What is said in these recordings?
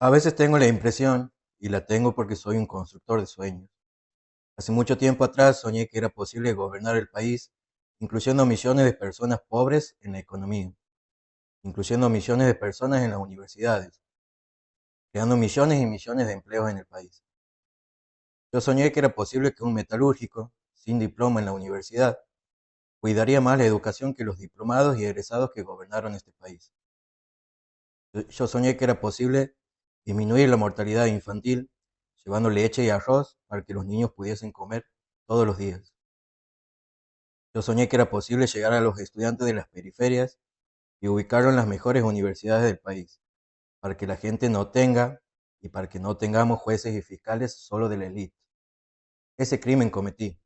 A veces tengo la impresión, y la tengo porque soy un constructor de sueños. Hace mucho tiempo atrás soñé que era posible gobernar el país, incluyendo millones de personas pobres en la economía, incluyendo millones de personas en las universidades, creando millones y millones de empleos en el país. Yo soñé que era posible que un metalúrgico, sin diploma en la universidad, cuidaría más la educación que los diplomados y egresados que gobernaron este país. Yo soñé que era posible disminuir la mortalidad infantil llevando leche y arroz para que los niños pudiesen comer todos los días. Yo soñé que era posible llegar a los estudiantes de las periferias y ubicarlos en las mejores universidades del país, para que la gente no tenga y para que no tengamos jueces y fiscales solo de la élite. Ese crimen cometí,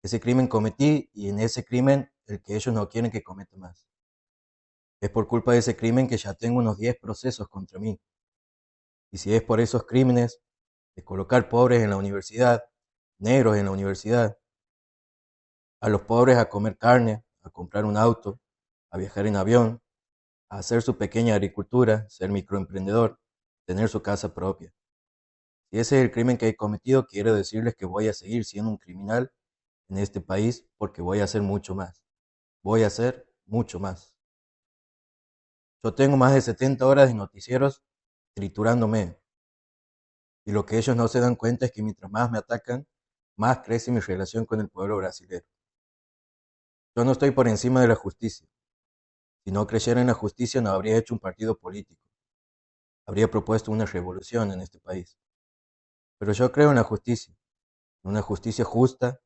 ese crimen cometí y en ese crimen el que ellos no quieren que cometa más. Es por culpa de ese crimen que ya tengo unos 10 procesos contra mí. Y si es por esos crímenes de colocar pobres en la universidad, negros en la universidad, a los pobres a comer carne, a comprar un auto, a viajar en avión, a hacer su pequeña agricultura, ser microemprendedor, tener su casa propia. Si ese es el crimen que he cometido, quiero decirles que voy a seguir siendo un criminal en este país porque voy a hacer mucho más. Voy a hacer mucho más. Yo tengo más de 70 horas de noticieros triturándome. Y lo que ellos no se dan cuenta es que mientras más me atacan, más crece mi relación con el pueblo brasileño. Yo no estoy por encima de la justicia. Si no creyera en la justicia, no habría hecho un partido político. Habría propuesto una revolución en este país. Pero yo creo en una justicia justa,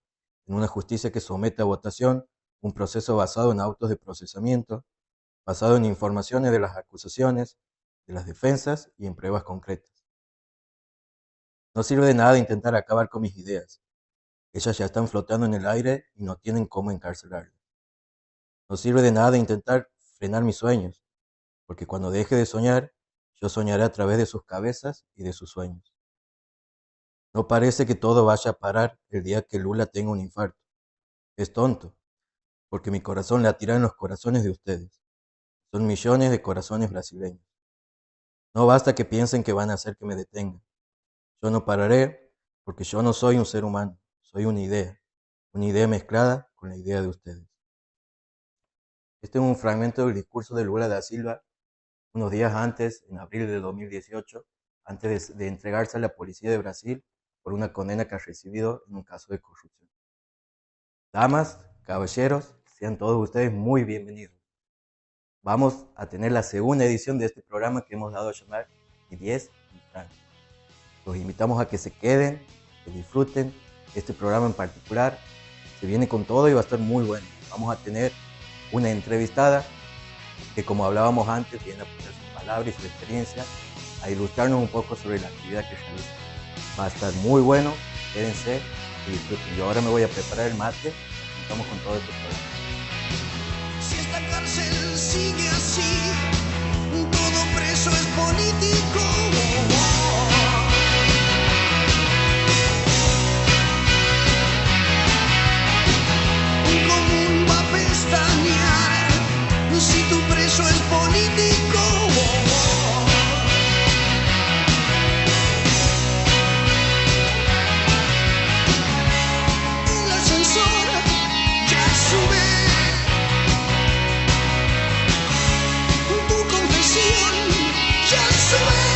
en una justicia que somete a votación un proceso basado en autos de procesamiento, basado en informaciones de las acusaciones, de las defensas y en pruebas concretas. No sirve de nada intentar acabar con mis ideas. Ellas ya están flotando en el aire y no tienen cómo encarcelarlas. No sirve de nada intentar frenar mis sueños, porque cuando deje de soñar, yo soñaré a través de sus cabezas y de sus sueños. No parece que todo vaya a parar el día que Lula tenga un infarto. Es tonto, porque mi corazón latirá en los corazones de ustedes. Son millones de corazones brasileños. No basta que piensen que van a hacer que me detengan. Yo no pararé porque yo no soy un ser humano, soy una idea mezclada con la idea de ustedes. Este es un fragmento del discurso de Lula da Silva unos días antes, en abril de 2018, antes de entregarse a la policía de Brasil por una condena que ha recibido en un caso de corrupción. Damas, caballeros, sean todos ustedes muy bienvenidos. Vamos a tener la segunda edición de este programa que hemos dado a llamar de 10 y Frank. Los invitamos a que se queden, que disfruten este programa en particular. Se viene con todo y va a estar muy bueno. Vamos a tener una entrevistada que, como hablábamos antes, viene a poner sus palabras y su experiencia a ilustrarnos un poco sobre la actividad que realiza. Va a estar muy bueno, quédense y disfruten. Yo ahora me voy a preparar el mate y estamos con todo este programa. Si esta cárcel sigue así, todo preso es político. Un común va a pestañear si tu preso es político. El ascensor ya sube. Tu confesión ya sube.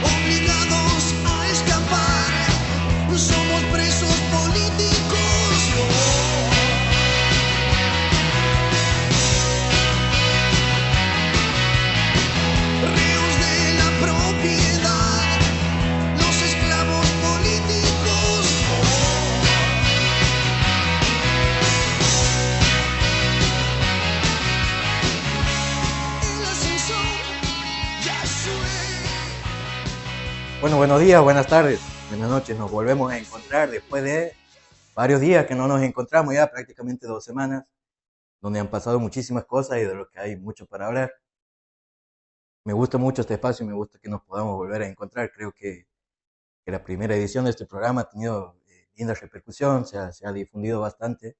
Obligados a escapar, somos presos políticos. Reos de la propiedad, los esclavos políticos. El ascensor ya sube. Bueno, buenos días, buenas tardes, buenas noches. Nos volvemos a encontrar después de varios días que no nos encontramos, ya prácticamente 2 semanas, donde han pasado muchísimas cosas y de lo que hay mucho para hablar. Me gusta mucho este espacio y me gusta que nos podamos volver a encontrar. Creo que la primera edición de este programa ha tenido linda repercusión, se ha difundido bastante,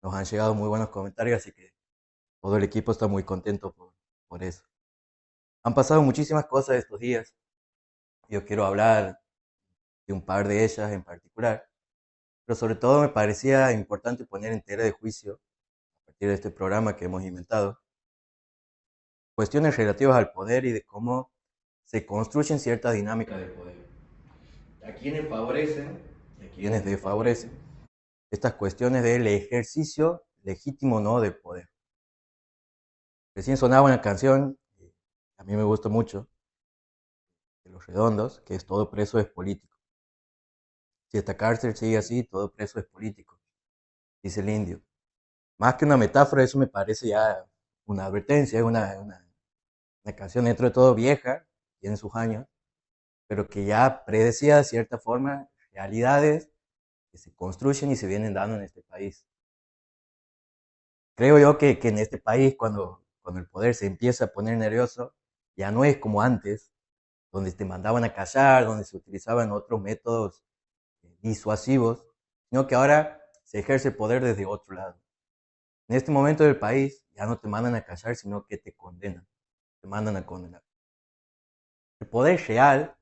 nos han llegado muy buenos comentarios, así que todo el equipo está muy contento por eso. Han pasado muchísimas cosas estos días. Yo quiero hablar de un par de ellas en particular, pero sobre todo me parecía importante poner en tela de juicio, a partir de este programa que hemos inventado, cuestiones relativas al poder y de cómo se construyen ciertas dinámicas de poder. A quienes favorecen y a quienes desfavorecen estas cuestiones del ejercicio legítimo o no del poder. Recién sonaba una canción, a mí me gusta mucho, de Los Redondos, que es todo preso es político. Si esta cárcel sigue así, todo preso es político, dice el indio. Más que una metáfora, eso me parece ya una advertencia, es una canción dentro de todo vieja, tiene sus años, pero que ya predecía de cierta forma realidades que se construyen y se vienen dando en este país. Creo yo que en este país, cuando el poder se empieza a poner nervioso, ya no es como antes, donde te mandaban a callar, donde se utilizaban otros métodos disuasivos, sino que ahora se ejerce el poder desde otro lado. En este momento del país ya no te mandan a callar, sino que te condenan, te mandan a condenar. El poder real,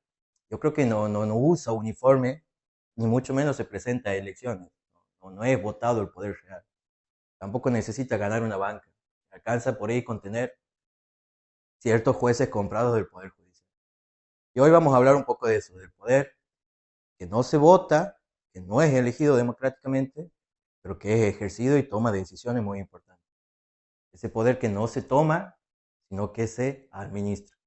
yo creo que no usa uniforme, ni mucho menos se presenta a elecciones. No es votado el poder real. Tampoco necesita ganar una banca. Alcanza por ahí con tener ciertos jueces comprados del Poder Judicial. Y hoy vamos a hablar un poco de eso, del poder que no se vota, que no es elegido democráticamente, pero que es ejercido y toma decisiones muy importantes. Ese poder que no se toma, sino que se administra.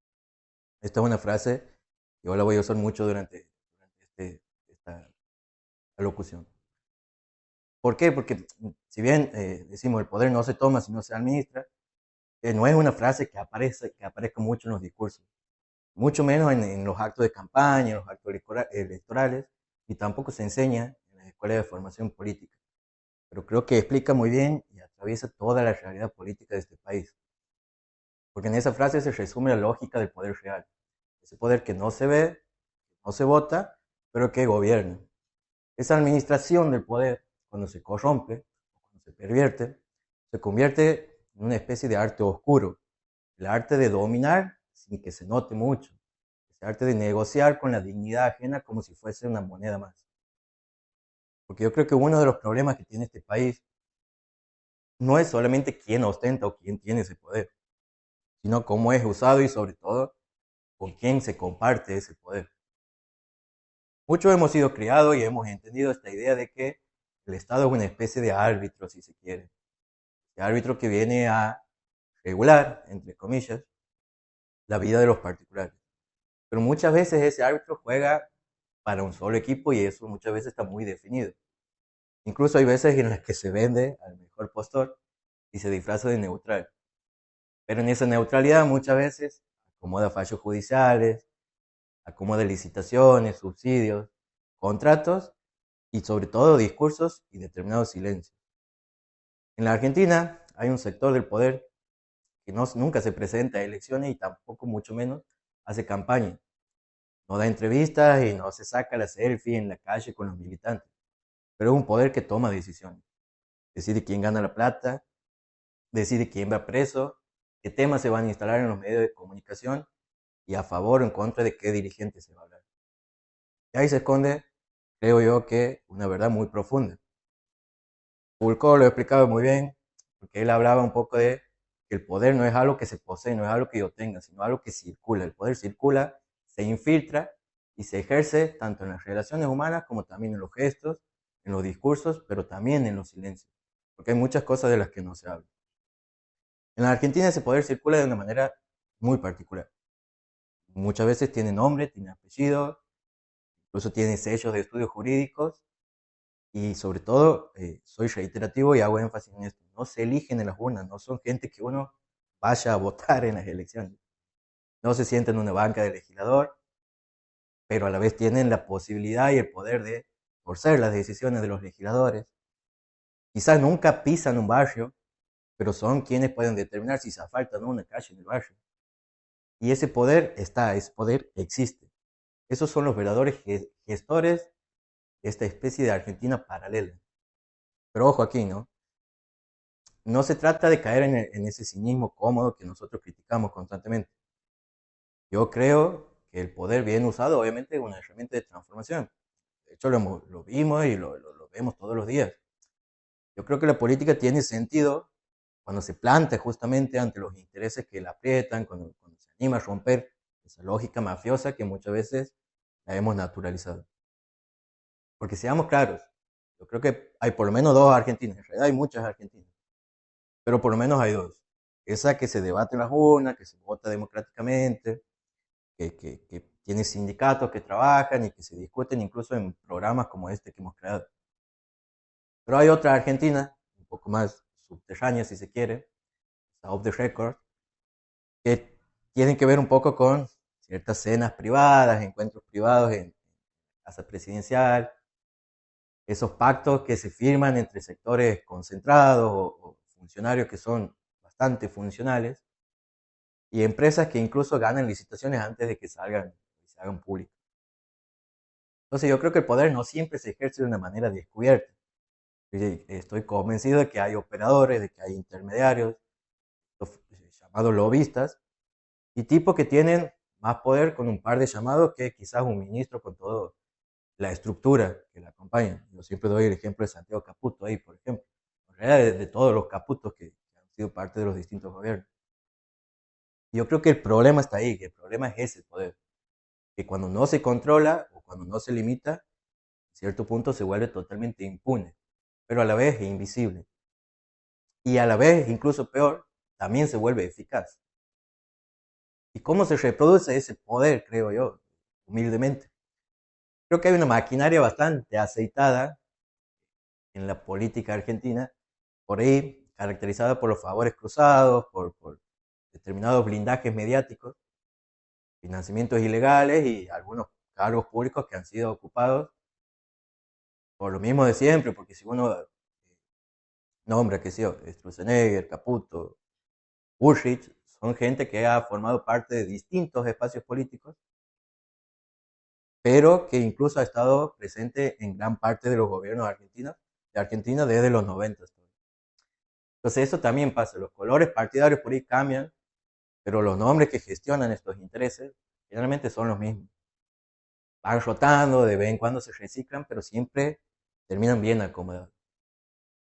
Esta es una frase que yo la voy a usar mucho durante esta locución. ¿Por qué? Porque si bien decimos el poder no se toma, sino se administra, no es una frase que aparezca mucho en los discursos, mucho menos en los actos de campaña, en los actos electorales, y tampoco se enseña en las escuelas de formación política. Pero creo que explica muy bien y atraviesa toda la realidad política de este país. Porque en esa frase se resume la lógica del poder real. Ese poder que no se ve, no se vota, pero que gobierna. Esa administración del poder, cuando se corrompe, cuando se pervierte, se convierte en una especie de arte oscuro. El arte de dominar sin que se note mucho. El arte de negociar con la dignidad ajena como si fuese una moneda más. Porque yo creo que uno de los problemas que tiene este país no es solamente quién ostenta o quién tiene ese poder, sino cómo es usado y sobre todo con quién se comparte ese poder. Muchos hemos sido criados y hemos entendido esta idea de que el Estado es una especie de árbitro, si se quiere. De árbitro que viene a regular, entre comillas, la vida de los particulares. Pero muchas veces ese árbitro juega para un solo equipo y eso muchas veces está muy definido. Incluso hay veces en las que se vende al mejor postor y se disfraza de neutral. Pero en esa neutralidad muchas veces acomoda fallos judiciales, acomoda licitaciones, subsidios, contratos y sobre todo discursos y determinados silencios. En la Argentina hay un sector del poder que nunca se presenta a elecciones y tampoco mucho menos hace campaña. No da entrevistas y no se saca la selfie en la calle con los militantes. Pero es un poder que toma decisiones. Decide quién gana la plata, decide quién va preso, qué temas se van a instalar en los medios de comunicación y a favor o en contra de qué dirigente se va a hablar. Y ahí se esconde, creo yo, que una verdad muy profunda. Foucault lo explicaba muy bien, porque él hablaba un poco de que el poder no es algo que se posee, no es algo que yo tenga, sino algo que circula. El poder circula, se infiltra y se ejerce tanto en las relaciones humanas como también en los gestos, en los discursos, pero también en los silencios, porque hay muchas cosas de las que no se habla. En la Argentina ese poder circula de una manera muy particular. Muchas veces tiene nombre, tiene apellido, incluso tiene sellos de estudios jurídicos y sobre todo, soy reiterativo y hago énfasis en esto, no se eligen en las urnas, no son gente que uno vaya a votar en las elecciones. No se sienta en una banca de legislador, pero a la vez tienen la posibilidad y el poder de torcer las decisiones de los legisladores. Quizás nunca pisan un barrio, pero son quienes pueden determinar si se asfalta o no una calle en el barrio. Y ese poder está, ese poder existe. Esos son los verdaderos gestores de esta especie de Argentina paralela. Pero ojo aquí, ¿no? No se trata de caer en ese cinismo cómodo que nosotros criticamos constantemente. Yo creo que el poder bien usado obviamente es una herramienta de transformación. De hecho, lo vimos y lo vemos todos los días. Yo creo que la política tiene sentido cuando se plantea justamente ante los intereses que la aprietan, cuando se anima a romper esa lógica mafiosa que muchas veces la hemos naturalizado. Porque seamos claros, yo creo que hay por lo menos dos Argentinas, en realidad hay muchas Argentinas, pero por lo menos hay dos. Esa que se debate en las urnas, que se vota democráticamente, que tiene sindicatos que trabajan y que se discuten incluso en programas como este que hemos creado. Pero hay otra Argentina, un poco más subterránea si se quiere, off the record, que tienen que ver un poco con ciertas cenas privadas, encuentros privados en casa presidencial, esos pactos que se firman entre sectores concentrados o funcionarios que son bastante funcionales y empresas que incluso ganan licitaciones antes de que salgan y se hagan públicas. Entonces yo creo que el poder no siempre se ejerce de una manera descubierta. Estoy convencido de que hay operadores, de que hay intermediarios, los llamados lobistas, y tipos que tienen más poder con un par de llamados que quizás un ministro con toda la estructura que la acompaña. Yo siempre doy el ejemplo de Santiago Caputo ahí, por ejemplo. En realidad, de todos los Caputos que han sido parte de los distintos gobiernos. Yo creo que el problema está ahí, que el problema es ese poder, que cuando no se controla o cuando no se limita, a cierto punto se vuelve totalmente impune, pero a la vez invisible. Y a la vez, incluso peor, también se vuelve eficaz. ¿Y cómo se reproduce ese poder, creo yo, humildemente? Creo que hay una maquinaria bastante aceitada en la política argentina, por ahí caracterizada por los favores cruzados, por determinados blindajes mediáticos, financiamientos ilegales y algunos cargos públicos que han sido ocupados por lo mismo de siempre, porque si uno nombra, que sé yo, Sturzenegger, Caputo, Bullrich, son gente que ha formado parte de distintos espacios políticos, pero que incluso ha estado presente en gran parte de los gobiernos argentinos, de Argentina desde los 90. Entonces eso también pasa, los colores partidarios por ahí cambian, pero los nombres que gestionan estos intereses generalmente son los mismos. Van rotando, de vez en cuando se reciclan, pero siempre terminan bien acomodados.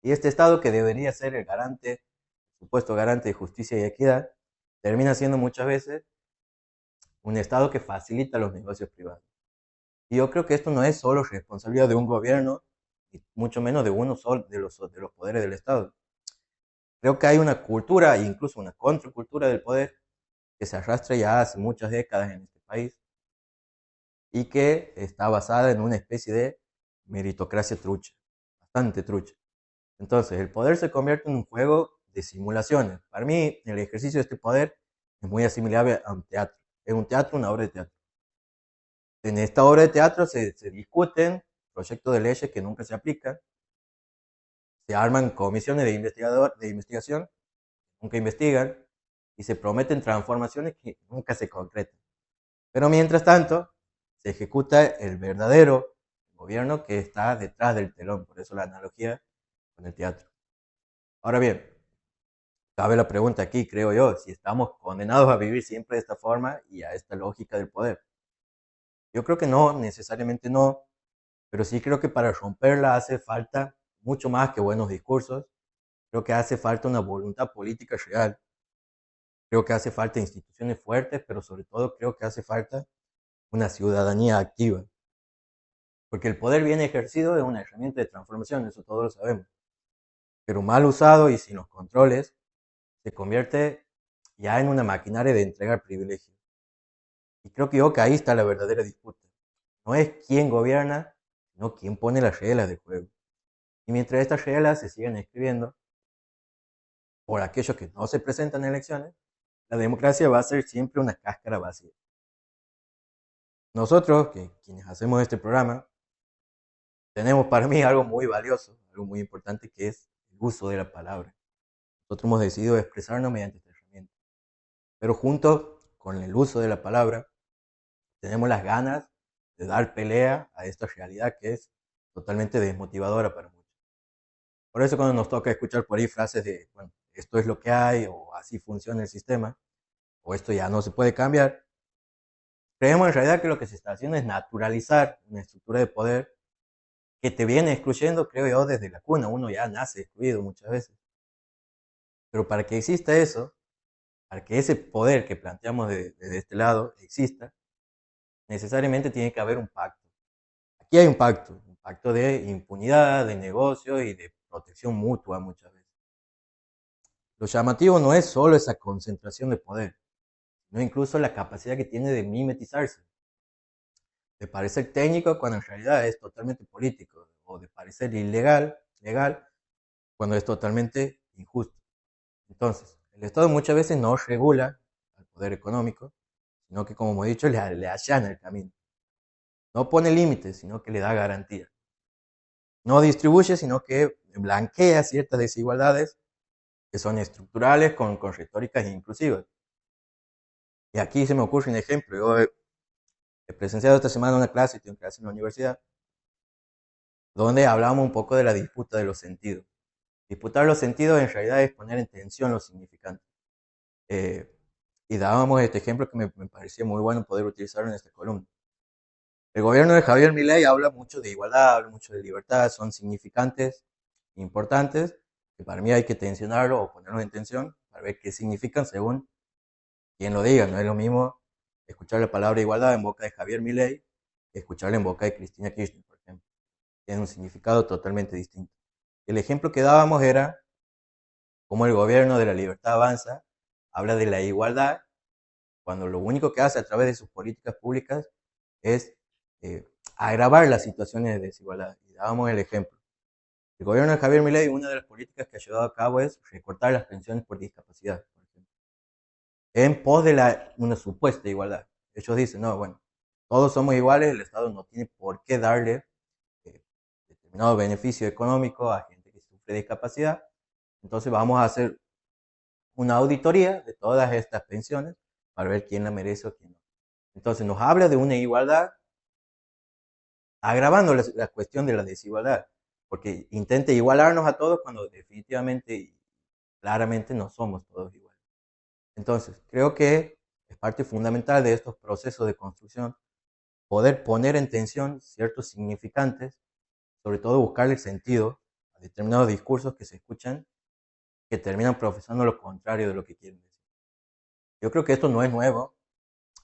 Y este Estado que debería ser el garante, el supuesto garante de justicia y equidad, termina siendo muchas veces un Estado que facilita los negocios privados. Y yo creo que esto no es solo responsabilidad de un gobierno, y mucho menos de uno solo de los poderes del Estado. Creo que hay una cultura, e incluso una contracultura del poder, que se arrastra ya hace muchas décadas en este país y que está basada en una especie de meritocracia trucha, bastante trucha. Entonces, el poder se convierte en un juego de simulaciones. Para mí, el ejercicio de este poder es muy asimilable a un teatro. Es un teatro, una obra de teatro. En esta obra de teatro se discuten proyectos de leyes que nunca se aplican, se arman comisiones de investigación, nunca investigan, y se prometen transformaciones que nunca se concretan. Pero mientras tanto, se ejecuta el verdadero gobierno que está detrás del telón, por eso la analogía con el teatro. Ahora bien, cabe la pregunta aquí, creo yo, si estamos condenados a vivir siempre de esta forma y a esta lógica del poder. Yo creo que no, necesariamente no, pero sí creo que para romperla hace falta mucho más que buenos discursos. Creo que hace falta una voluntad política real. Creo que hace falta instituciones fuertes, pero sobre todo creo que hace falta una ciudadanía activa. Porque el poder bien ejercido es una herramienta de transformación, eso todos lo sabemos. Pero mal usado y sin los controles, se convierte ya en una maquinaria de entregar privilegios. Y creo que ahí está la verdadera disputa. No es quién gobierna, sino quién pone las reglas del juego. Y mientras estas reglas se siguen escribiendo por aquellos que no se presentan en elecciones, la democracia va a ser siempre una cáscara vacía. Nosotros, quienes hacemos este programa, tenemos para mí algo muy valioso, algo muy importante, que es el uso de la palabra. Nosotros hemos decidido expresarnos mediante esta herramienta. Pero junto con el uso de la palabra, tenemos las ganas de dar pelea a esta realidad que es totalmente desmotivadora para muchos. Por eso cuando nos toca escuchar por ahí frases de, bueno, esto es lo que hay, o así funciona el sistema, o esto ya no se puede cambiar, creemos en realidad que lo que se está haciendo es naturalizar una estructura de poder que te viene excluyendo, creo yo, desde la cuna. Uno ya nace excluido muchas veces. Pero para que exista eso, para que ese poder que planteamos de este lado exista, necesariamente tiene que haber un pacto. Aquí hay un pacto de impunidad, de negocio y de protección mutua muchas veces. Lo llamativo no es solo esa concentración de poder, sino incluso la capacidad que tiene de mimetizarse, de parecer técnico cuando en realidad es totalmente político, o de parecer legal, cuando es totalmente injusto. Entonces, el Estado muchas veces no regula al poder económico, sino que, como hemos dicho, le allana el camino. No pone límites, sino que le da garantía. No distribuye, sino que blanquea ciertas desigualdades que son estructurales con retóricas inclusivas. Y aquí se me ocurre un ejemplo. Yo he presenciado esta semana una clase, tengo clase en la universidad, donde hablábamos un poco de la disputa de los sentidos. Disputar los sentidos en realidad es poner en tensión los significantes. Eh, y dábamos este ejemplo que me parecía muy bueno poder utilizarlo en esta columna. El gobierno de Javier Milei habla mucho de igualdad, habla mucho de libertad, son significantes importantes que para mí hay que tensionarlo o ponerlos en tensión para ver qué significan según quien lo diga. No es lo mismo escuchar la palabra igualdad en boca de Javier Milei que escucharla en boca de Cristina Kirchner, por ejemplo. Tiene un significado totalmente distinto. El ejemplo que dábamos era cómo el gobierno de la libertad avanza habla de la igualdad cuando lo único que hace a través de sus políticas públicas es agravar las situaciones de desigualdad. Y dábamos el ejemplo. El gobierno de Javier Milei, una de las políticas que ha llevado a cabo es recortar las pensiones por discapacidad, por ejemplo, en pos de una supuesta igualdad. Ellos dicen, no, bueno, todos somos iguales, el Estado no tiene por qué darle eh, determinado beneficio económico a gente que sufre de discapacidad, entonces vamos a hacer una auditoría de todas estas pensiones para ver quién la merece o quién no. Entonces nos habla de una igualdad agravando la cuestión de la desigualdad, porque intenta igualarnos a todos cuando definitivamente y claramente no somos todos iguales. Entonces, creo que es parte fundamental de estos procesos de construcción poder poner en tensión ciertos significantes, sobre todo buscarle sentido a determinados discursos que se escuchan que terminan profesando lo contrario de lo que quieren decir. Yo creo que esto no es nuevo.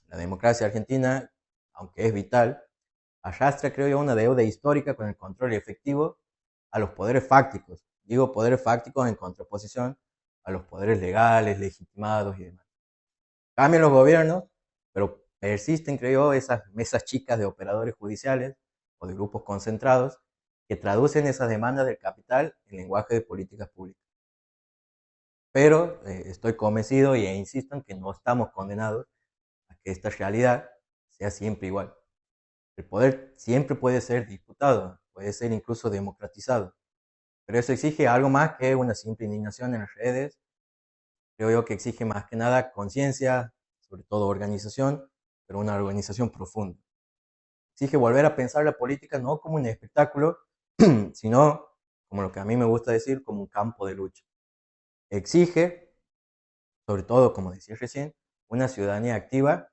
La democracia argentina, aunque es vital, arrastra, creo yo, una deuda histórica con el control efectivo a los poderes fácticos. Digo poderes fácticos en contraposición a los poderes legales, legitimados y demás. Cambian los gobiernos, pero persisten, creo yo, esas mesas chicas de operadores judiciales o de grupos concentrados que traducen esas demandas del capital en lenguaje de políticas públicas. Pero estoy convencido e insisto en que no estamos condenados a que esta realidad sea siempre igual. El poder siempre puede ser disputado, puede ser incluso democratizado, pero eso exige algo más que una simple indignación en las redes. Creo yo que exige más que nada conciencia, sobre todo organización, pero una organización profunda. Exige volver a pensar la política no como un espectáculo, sino, como lo que a mí me gusta decir, como un campo de lucha. Exige, sobre todo, como decía recién, una ciudadanía activa.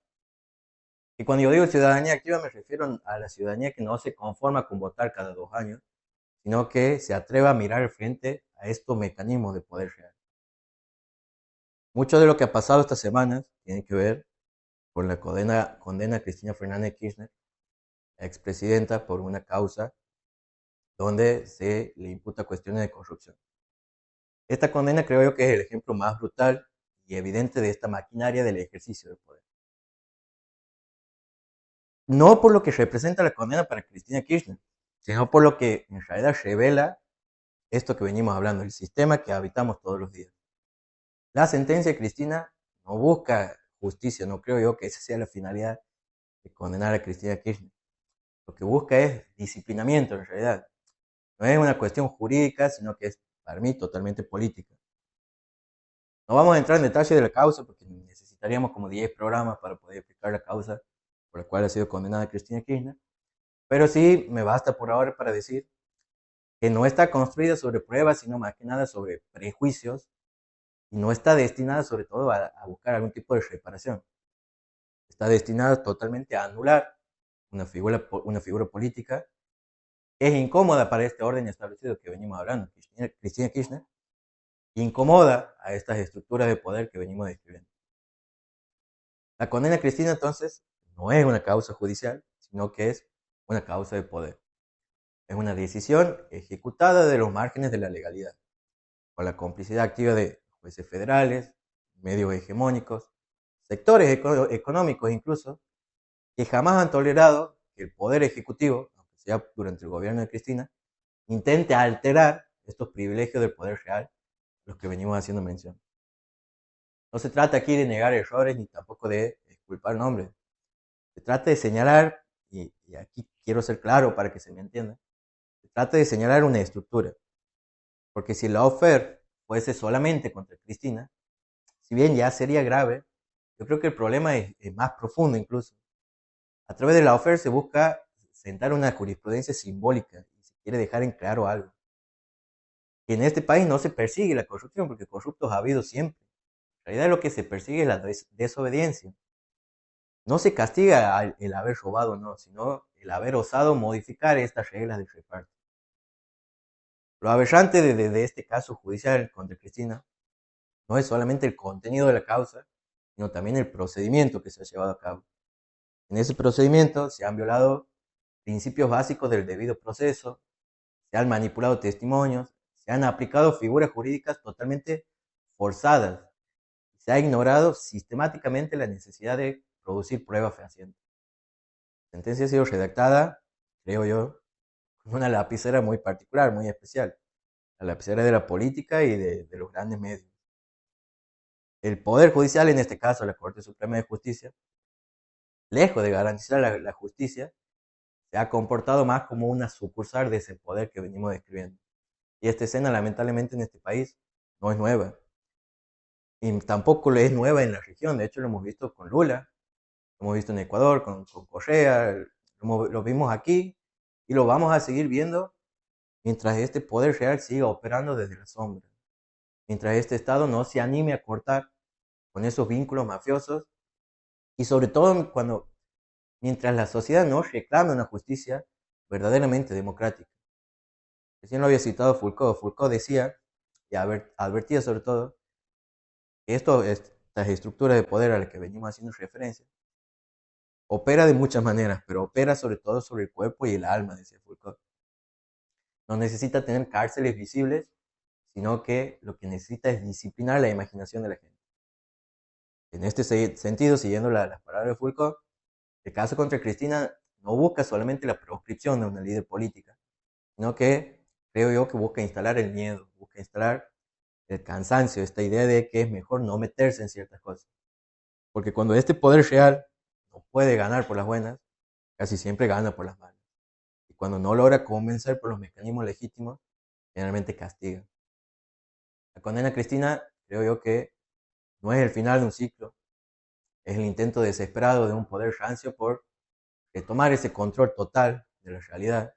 Y cuando yo digo ciudadanía activa me refiero a la ciudadanía que no se conforma con votar cada 2 años, sino que se atreva a mirar al frente a estos mecanismos de poder real. Mucho de lo que ha pasado estas semanas tiene que ver con la condena a Cristina Fernández de Kirchner, expresidenta, por una causa donde se le imputa cuestiones de corrupción. Esta condena creo yo que es el ejemplo más brutal y evidente de esta maquinaria del ejercicio del poder. No por lo que representa la condena para Cristina Kirchner, sino por lo que en realidad revela esto que venimos hablando, el sistema que habitamos todos los días. La sentencia de Cristina no busca justicia, no creo yo que esa sea la finalidad de condenar a Cristina Kirchner. Lo que busca es disciplinamiento en realidad. No es una cuestión jurídica, sino que es para mí totalmente política. No vamos a entrar en detalle de la causa porque necesitaríamos como 10 programas para poder explicar la causa por la cual ha sido condenada Cristina Kirchner. Pero sí me basta por ahora para decir que no está construida sobre pruebas, sino más que nada sobre prejuicios, y no está destinada sobre todo a buscar algún tipo de reparación. Está destinada totalmente a anular una figura política que es incómoda para este orden establecido que venimos hablando, Cristina Kirchner, incomoda a estas estructuras de poder que venimos describiendo. La condena a Cristina entonces no es una causa judicial, sino que es una causa de poder. Es una decisión ejecutada de los márgenes de la legalidad, con la complicidad activa de jueces federales, medios hegemónicos, sectores económicos incluso, que jamás han tolerado que el poder ejecutivo, aunque sea durante el gobierno de Cristina, intente alterar estos privilegios del poder real, los que venimos haciendo mención. No se trata aquí de negar errores ni tampoco de culpar nombres. Se trata de señalar, y aquí quiero ser claro para que se me entienda, se trata de señalar una estructura. Porque si la OFER fuese solamente contra Cristina, si bien ya sería grave, yo creo que el problema es más profundo incluso. A través de la OFER se busca sentar una jurisprudencia simbólica y se quiere dejar en claro algo. Que en este país no se persigue la corrupción, porque corruptos ha habido siempre. En realidad lo que se persigue es la desobediencia. No se castiga el haber robado, no, sino el haber osado modificar estas reglas de reparto. Lo aberrante de este caso judicial contra Cristina no es solamente el contenido de la causa, sino también el procedimiento que se ha llevado a cabo. En ese procedimiento se han violado principios básicos del debido proceso, se han manipulado testimonios, se han aplicado figuras jurídicas totalmente forzadas, se ha ignorado sistemáticamente la necesidad de producir pruebas fehacientes. La sentencia ha sido redactada, creo yo, con una lapicera muy particular, muy especial, la lapicera de la política y de los grandes medios. El Poder Judicial, en este caso la Corte Suprema de Justicia, lejos de garantizar la justicia, se ha comportado más como una sucursal de ese poder que venimos describiendo. Y esta escena, lamentablemente, en este país no es nueva. Y tampoco es nueva en la región. De hecho, lo hemos visto con Lula, lo hemos visto en Ecuador, con Correa, lo vimos aquí y lo vamos a seguir viendo mientras este poder real siga operando desde la sombra. Mientras este Estado no se anime a cortar con esos vínculos mafiosos y sobre todo mientras la sociedad no reclame una justicia verdaderamente democrática. Recién lo había citado Foucault. Foucault decía, y advertía sobre todo, que estas estructuras de poder a las que venimos haciendo referencia, opera de muchas maneras, pero opera sobre todo sobre el cuerpo y el alma, decía Foucault. No necesita tener cárceles visibles, sino que lo que necesita es disciplinar la imaginación de la gente. En este sentido, siguiendo las palabras de Foucault, el caso contra Cristina no busca solamente la proscripción de una líder política, sino que creo yo que busca instalar el miedo, busca instalar el cansancio, esta idea de que es mejor no meterse en ciertas cosas. Porque cuando este poder real no puede ganar por las buenas, casi siempre gana por las malas. Y cuando no logra convencer por los mecanismos legítimos, generalmente castiga. La condena a Cristina, creo yo que no es el final de un ciclo, es el intento desesperado de un poder rancio por retomar ese control total de la realidad,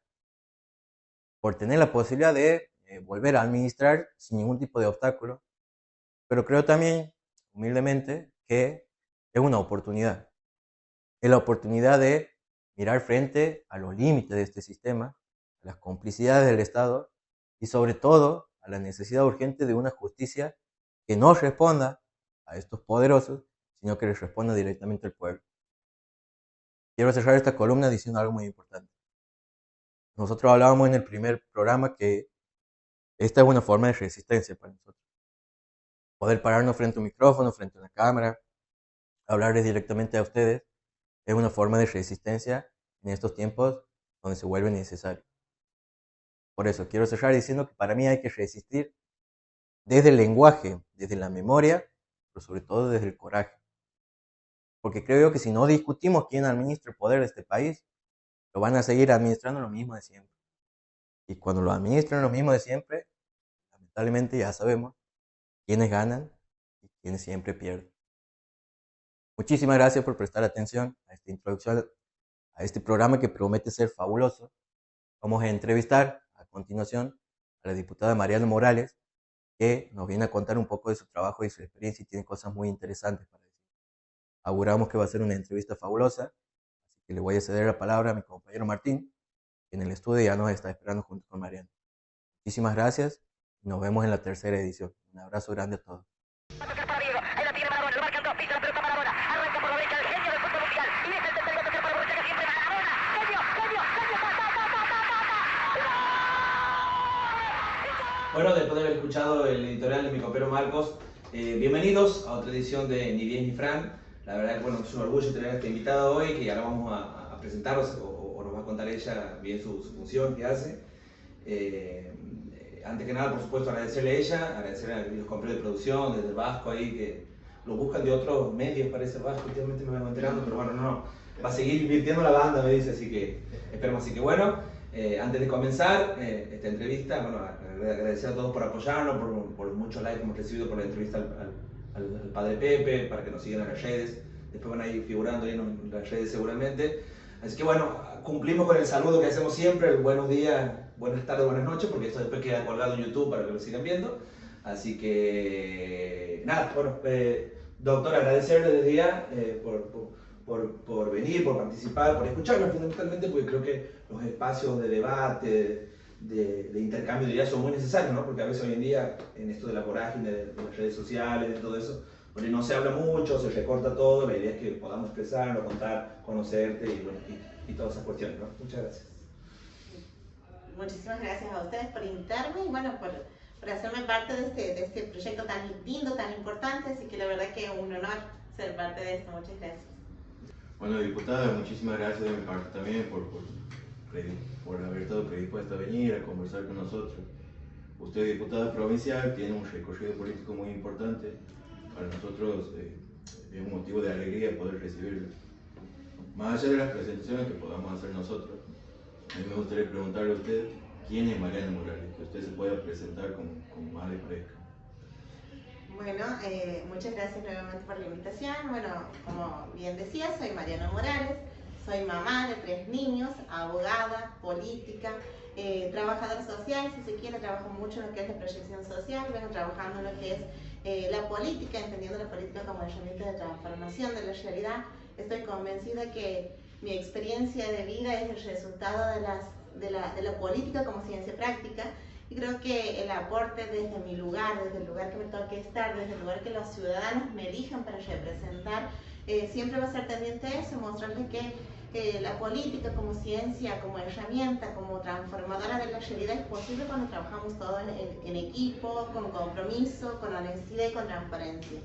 por tener la posibilidad de volver a administrar sin ningún tipo de obstáculo, pero creo también, humildemente, que es una oportunidad. Es la oportunidad de mirar frente a los límites de este sistema, a las complicidades del Estado y sobre todo a la necesidad urgente de una justicia que no responda a estos poderosos, sino que les responda directamente al pueblo. Quiero cerrar esta columna diciendo algo muy importante. Nosotros hablábamos en el primer programa que esta es una forma de resistencia para nosotros. Poder pararnos frente a un micrófono, frente a una cámara, hablarles directamente a ustedes, es una forma de resistencia en estos tiempos donde se vuelve necesario. Por eso quiero cerrar diciendo que para mí hay que resistir desde el lenguaje, desde la memoria, pero sobre todo desde el coraje. Porque creo yo que si no discutimos quién administra el poder de este país, lo van a seguir administrando lo mismo de siempre. Y cuando lo administran lo mismo de siempre, lamentablemente ya sabemos quiénes ganan y quiénes siempre pierden. Muchísimas gracias por prestar atención a esta introducción a este programa que promete ser fabuloso. Vamos a entrevistar a continuación a la diputada Mariana Morales, que nos viene a contar un poco de su trabajo y su experiencia y tiene cosas muy interesantes para decir. Auguramos que va a ser una entrevista fabulosa, así que le voy a ceder la palabra a mi compañero Martín, que en el estudio ya nos está esperando junto con Mariana. Muchísimas gracias y nos vemos en la tercera edición. Un abrazo grande a todos. Bueno, después de haber escuchado el editorial de mi compañero Marcos, bienvenidos a otra edición de Ni Bien ni Fran. La verdad que bueno, es un orgullo tener a esta invitada hoy, que ahora vamos a presentarnos o nos va a contar ella bien su función que hace. Antes que nada, por supuesto, agradecerle a ella, agradecerle a los compañeros de producción, desde el Vasco ahí, que lo buscan de otros medios, parece el Vasco, últimamente me vengo enterando, pero bueno, no, va a seguir invirtiendo la banda, me dice, así que esperemos. Así que bueno, antes de comenzar esta entrevista, bueno, agradecer a todos por apoyarnos, por muchos likes que hemos recibido por la entrevista al padre Pepe, para que nos sigan en las redes, después van a ir figurando ahí en las redes seguramente. Así que bueno, cumplimos con el saludo que hacemos siempre, el buenos días, buenas tardes, buenas noches, porque esto después queda colgado en YouTube para que lo sigan viendo. Así que nada, bueno, doctor, agradecerle desde ya por venir, por participar, por escucharnos fundamentalmente, porque creo que los espacios de debate, de intercambio de ideas son muy necesarios, ¿no? Porque a veces hoy en día, en esto de la vorágine, de las redes sociales, de todo eso, donde no se habla mucho, se recorta todo, la idea es que podamos expresarlo, contar, conocerte y, bueno, y todas esas cuestiones, ¿no? Muchas gracias. Muchísimas gracias a ustedes por invitarme y bueno, por hacerme parte de este proyecto tan lindo, tan importante, así que la verdad que es un honor ser parte de esto. Muchas gracias. Bueno, diputada, muchísimas gracias de mi parte también por haber estado predispuesta a venir a conversar con nosotros. Usted, diputada provincial, tiene un recorrido político muy importante. Para nosotros es un motivo de alegría poder recibirlo. Más allá de las presentaciones que podamos hacer nosotros, a mí me gustaría preguntarle a usted quién es Mariana Morales, que usted se pueda presentar como más le parezca. Bueno, muchas gracias nuevamente por la invitación. Bueno, como bien decía, soy Mariana Morales, soy mamá de 3 niños, abogada, política, trabajadora social, si se quiere, trabajo mucho en lo que es la proyección social, vengo trabajando en lo que es la política, entendiendo la política como herramienta de transformación de la realidad. Estoy convencida que mi experiencia de vida es el resultado de la política como ciencia práctica. Y creo que el aporte desde mi lugar, desde el lugar que me toque estar, desde el lugar que los ciudadanos me elijan para representar, siempre va a ser tendiente a eso, mostrarles que la política como ciencia, como herramienta, como transformadora de la realidad es posible cuando trabajamos todos en equipo, con compromiso, con honestidad y con transparencia.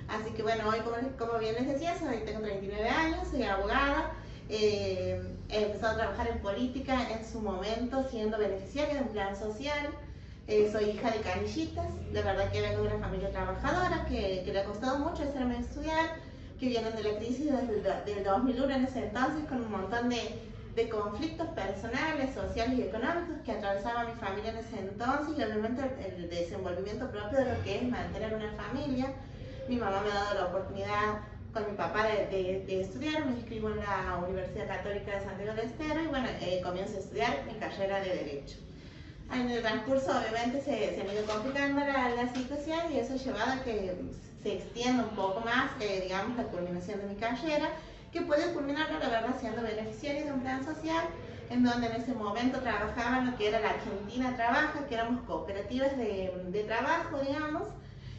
Así que bueno, hoy como bien les decía, tengo 39 años, soy abogada. He empezado a trabajar en política en su momento siendo beneficiaria de un plan social. Soy hija de canillitas, la verdad que vengo de una familia trabajadora que le ha costado mucho hacerme estudiar, que vienen de la crisis del 2001 en ese entonces, con un montón de conflictos personales, sociales y económicos que atravesaba mi familia en ese entonces, y obviamente el desenvolvimiento propio de lo que es mantener una familia. Mi mamá me ha dado la oportunidad con mi papá de estudiar, me inscribo en la Universidad Católica de Santiago del Estero y bueno, comienzo a estudiar mi carrera de Derecho. En el transcurso obviamente se han ido complicando la situación y eso ha llevado a que se extienda un poco más, digamos, la culminación de mi carrera, que puede culminar, la verdad, siendo beneficiaria de un plan social, en donde en ese momento trabajaba en lo que era la Argentina Trabaja, que éramos cooperativas de trabajo, digamos,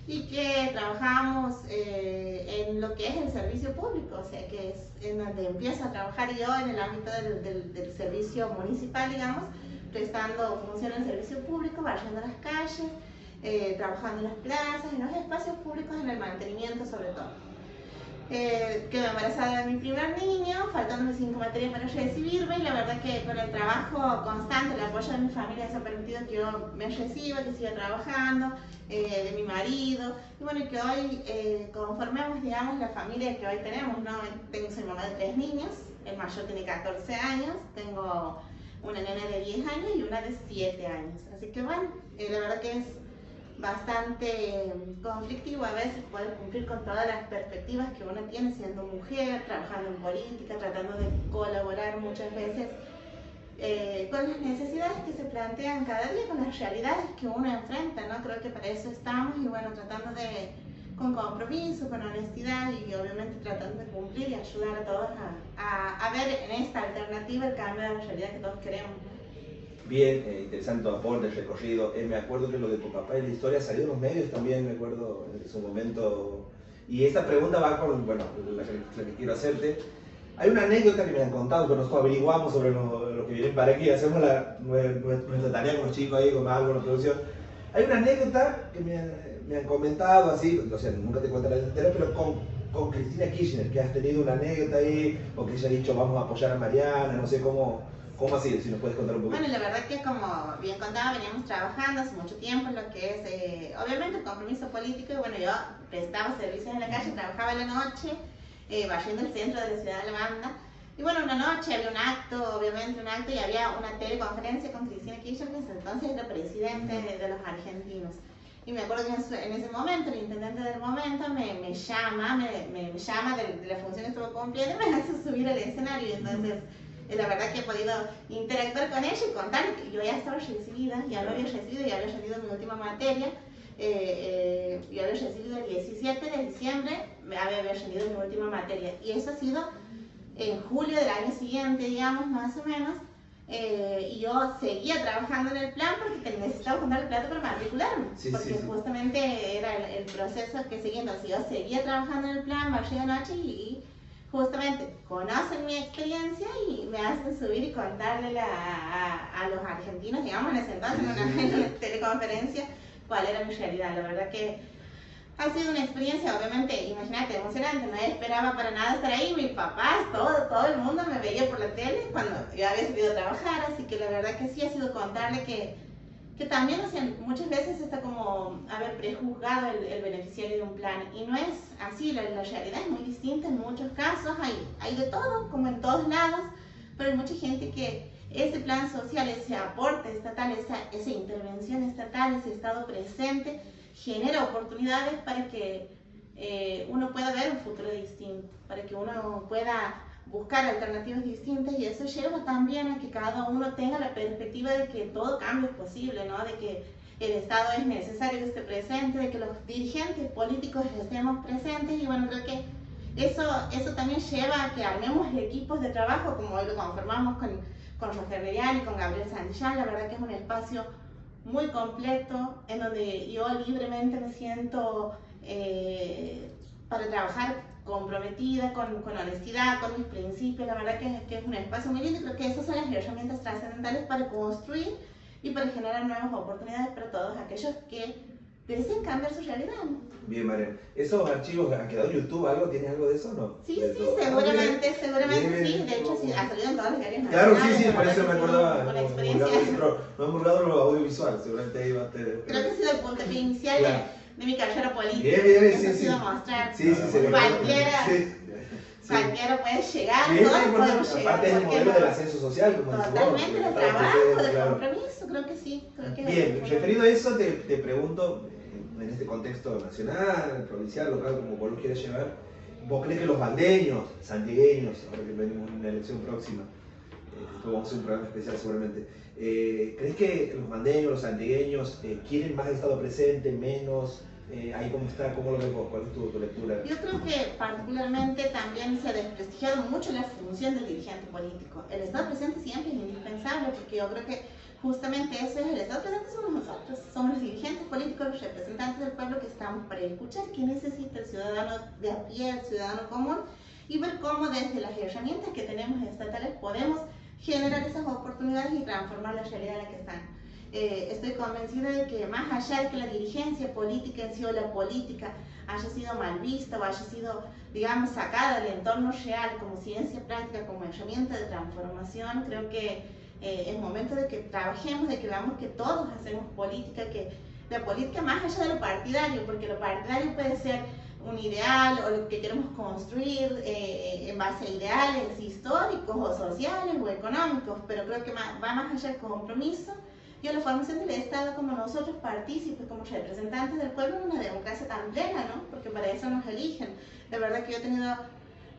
y que trabajamos en lo que es el servicio público, o sea que es en donde empiezo a trabajar yo en el ámbito del servicio municipal, digamos, prestando función en servicio público, barriendo las calles, trabajando en las plazas, en los espacios públicos, en el mantenimiento sobre todo. Quedé embarazada de mi primer niño, faltándome 5 materias para recibirme, y la verdad que con el trabajo constante, el apoyo de mi familia, eso ha permitido que yo me reciba, que siga trabajando, de mi marido, y bueno, y que hoy conformemos, digamos, la familia que hoy tenemos, ¿no? Soy mamá de 3 niños, el mayor tiene 14 años, tengo una nena de 10 años y una de 7 años, así que bueno, la verdad que es bastante conflictivo a veces poder cumplir con todas las perspectivas que uno tiene siendo mujer, trabajando en política, tratando de colaborar muchas veces con las necesidades que se plantean cada día, con las realidades que uno enfrenta, ¿no? Creo que para eso estamos y bueno, tratando de, con compromiso, con honestidad y obviamente tratando de cumplir y ayudar a todos a ver en esta alternativa el cambio de la realidad que todos queremos. Bien, interesante tu aporte, el recorrido. Me acuerdo que lo de tu papá y la historia salió en los medios también, me acuerdo en su momento. Y esta pregunta va con, bueno, la que quiero hacerte. Hay una anécdota que me han contado, que nosotros averiguamos sobre lo que vienen para aquí, hacemos nuestra tarea con los chicos ahí, con algo, con la producción. Hay una anécdota que me han comentado así, o sea, nunca te cuento la entera, pero con Cristina Kirchner, que has tenido una anécdota ahí, o que ella ha dicho vamos a apoyar a Mariana, no sé cómo así, si nos puedes contar un poquito. Bueno, la verdad que como bien contaba, veníamos trabajando hace mucho tiempo en lo que es, obviamente, el compromiso político, y bueno, yo prestaba servicios en la calle, trabajaba en la noche, barriendo el centro de la ciudad de La Banda. Y bueno, una noche había un acto, obviamente un acto, y había una teleconferencia con Cristina Kirchner, que entonces era presidente de los argentinos. Y me acuerdo que en ese momento, el intendente del momento me llama de la función que estuvo cumpliendo y me hace subir al escenario. Y entonces, la verdad que he podido interactuar con ella y contar que yo ya estaba recibida, ya lo había recibido, ya había rendido mi última materia. Yo había recibido el 17 de diciembre, había rendido mi última materia. Y eso ha sido en julio del año siguiente, digamos, más o menos. Y yo seguía trabajando en el plan porque necesitaba juntar el plata para matricularme, porque justamente era el proceso que seguía. Entonces yo seguía trabajando en el plan, barría de noche y justamente conocen mi experiencia y me hacen subir y contarle a los argentinos, digamos, en ese entonces, en una teleconferencia, cuál era mi realidad. La verdad que ha sido una experiencia, obviamente, imagínate, emocionante. No esperaba para nada estar ahí. Mis papás, todo el mundo me veía por la tele cuando yo había salido a trabajar, así que la verdad que sí ha sido contarle que también, o sea, muchas veces está como haber prejuzgado el beneficiario de un plan, y no es así. La realidad es muy distinta en muchos casos, hay de todo, como en todos lados, pero hay mucha gente que ese plan social, ese aporte estatal, esa intervención estatal, ese estado presente, genera oportunidades para que uno pueda ver un futuro distinto, para que uno pueda buscar alternativas distintas, y eso lleva también a que cada uno tenga la perspectiva de que todo cambio es posible, ¿no? De que el Estado es necesario que esté presente, de que los dirigentes políticos estemos presentes, y bueno, creo que eso también lleva a que armemos equipos de trabajo, como hoy lo conformamos con Roger Beriani y con Gabriel Santillán. La verdad que es un espacio muy completo, en donde yo libremente me siento para trabajar comprometida, con honestidad, con mis principios. La verdad que es un espacio muy lindo, y creo que esas son las herramientas trascendentales para construir y para generar nuevas oportunidades para todos aquellos que deseen cambiar su realidad, ¿no? Bien, Mariana. ¿Esos archivos han quedado en YouTube? ¿Tienes algo de eso o no? Sí, seguramente sí. De hecho, sí, ha salido en todos los diarios Claro, nacionales. sí, por eso me acordaba. Una experiencia. No hemos burlado lo audiovisual, seguramente ahí va a tener. Creo que ha sido el puntapié inicial Claro. de mi carrera política. Bien, Eso sí, ha sí. sido mostrar. Sí, Cualquiera puede llegar, Sí, todos sí, podemos llegar. aparte es el ¿por qué modelo no? del ascenso social, como dice vos, Totalmente, que de está trabajo, presente, de claro. compromiso, creo que sí. Bien, referido a eso, te pregunto, en este contexto nacional, provincial, local, como vos lo quieras llevar, ¿vos crees que los bandeños, santigueños, ahora que venimos en una elección próxima, después vamos a hacer un programa especial seguramente, ¿crees que los bandeños, los santigueños quieren más Estado presente, menos? Ahí cómo está, ¿cómo lo ves vos? ¿Cuál es tu lectura? Yo creo que particularmente también se ha desprestigiado mucho la función del dirigente político. El Estado presente siempre es indispensable, porque yo creo que justamente eso es el Estado presente, somos nosotros, somos los dirigentes políticos, los representantes del pueblo, que estamos para escuchar qué necesita el ciudadano de a pie, el ciudadano común, y ver cómo desde las herramientas que tenemos estatales podemos generar esas oportunidades y transformar la realidad en la que están. Estoy convencida de que más allá de que la dirigencia política en sí, o la política haya sido mal vista o haya sido, digamos, sacada del entorno real como ciencia práctica, como herramienta de transformación, creo que es momento de que trabajemos, de que veamos que todos hacemos política, que la política más allá de lo partidario, porque lo partidario puede ser un ideal o lo que queremos construir en base a ideales históricos o sociales o económicos, pero creo que va más allá del compromiso. y a la formación del Estado como nosotros partícipes, como representantes del pueblo en una democracia tan plena, ¿no? Porque para eso nos eligen. La verdad que yo he tenido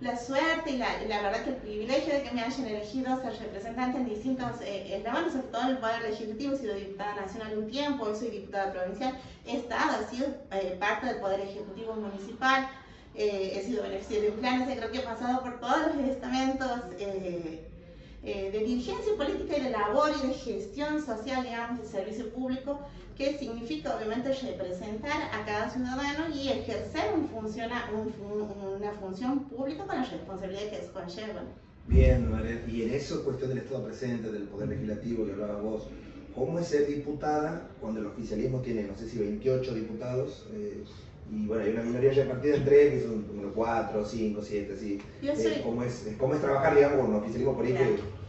la suerte y la verdad que el privilegio de que me hayan elegido ser representante en distintos eslabones, sobre todo en el Poder Legislativo. He sido diputada nacional un tiempo, hoy soy diputada provincial, he sido parte del Poder Ejecutivo Municipal, he sido beneficiaria de planes, creo que he pasado por todos los estamentos de dirigencia política y de labor y de gestión social, digamos, de servicio público, que significa obviamente representar a cada ciudadano y ejercer una función pública con la responsabilidad que eso conlleva. Bien, María, y en eso, cuestión del Estado presente, del Poder Legislativo que hablabas vos, ¿cómo es ser diputada cuando el oficialismo tiene, no sé si 28 diputados? Y bueno, hay una minoría repartida en 3, que son como 4, 5, 7, así. ¿Cómo es trabajar, digamos, con un oficialismo político? Claro.